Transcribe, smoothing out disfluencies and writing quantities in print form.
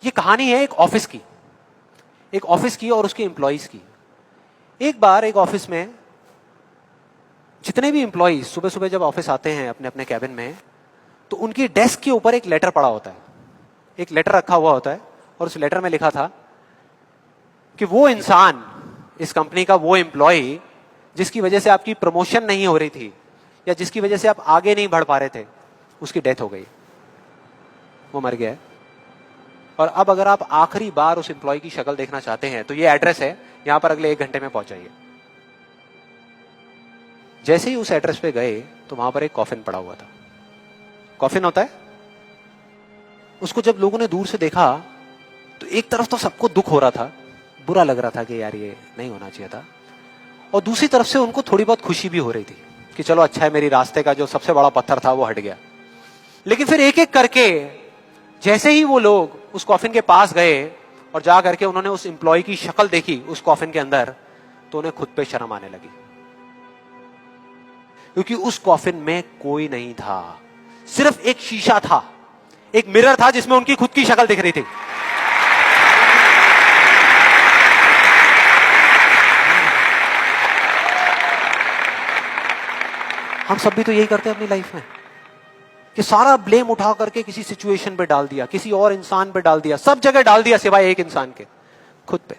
ये कहानी है एक ऑफिस की और उसके एम्प्लॉइज की। एक बार एक ऑफिस में जितने भी एम्प्लॉइज सुबह सुबह जब ऑफिस आते हैं अपने अपने कैबिन में, तो उनकी डेस्क के ऊपर एक लेटर पड़ा होता है, एक लेटर रखा हुआ होता है, और उस लेटर में लिखा था कि वो इंसान, इस कंपनी का वो एम्प्लॉय जिसकी वजह से आपकी प्रमोशन नहीं हो रही थी या जिसकी वजह से आप आगे नहीं बढ़ पा रहे थे, उसकी डेथ हो गई, वो मर गया है। और अब अगर आप आखिरी बार उस एम्प्लॉय की शक्ल देखना चाहते हैं तो ये एड्रेस है, यहां पर अगले 1 घंटे में पहुंचाइए। जैसे ही उस एड्रेस पे गए तो वहां पर एक कॉफिन पड़ा हुआ था। कॉफिन होता है, उसको जब लोगों ने दूर से देखा तो एक तरफ तो सबको दुख हो रहा था, बुरा लग रहा था कि यार ये नहीं होना चाहिए था, और दूसरी तरफ से उनको थोड़ी बहुत खुशी भी हो रही थी कि चलो अच्छा है, मेरी रास्ते का जो सबसे बड़ा पत्थर था वो हट गया। लेकिन फिर एक एक करके जैसे ही वो लोग उस कॉफिन के पास गए और जा करके उन्होंने उस एम्प्लॉय की शक्ल देखी उस कॉफिन के अंदर, तो उन्हें खुद पे शर्म आने लगी, क्योंकि उस कॉफिन में कोई नहीं था, सिर्फ एक शीशा था, एक मिरर था जिसमें उनकी खुद की शक्ल दिख रही थी। हम सब भी तो यही करते हैं अपनी लाइफ में कि सारा ब्लेम उठा करके किसी सिचुएशन पे डाल दिया, किसी और इंसान पे डाल दिया, सब जगह डाल दिया सिवाय एक इंसान के, खुद पे।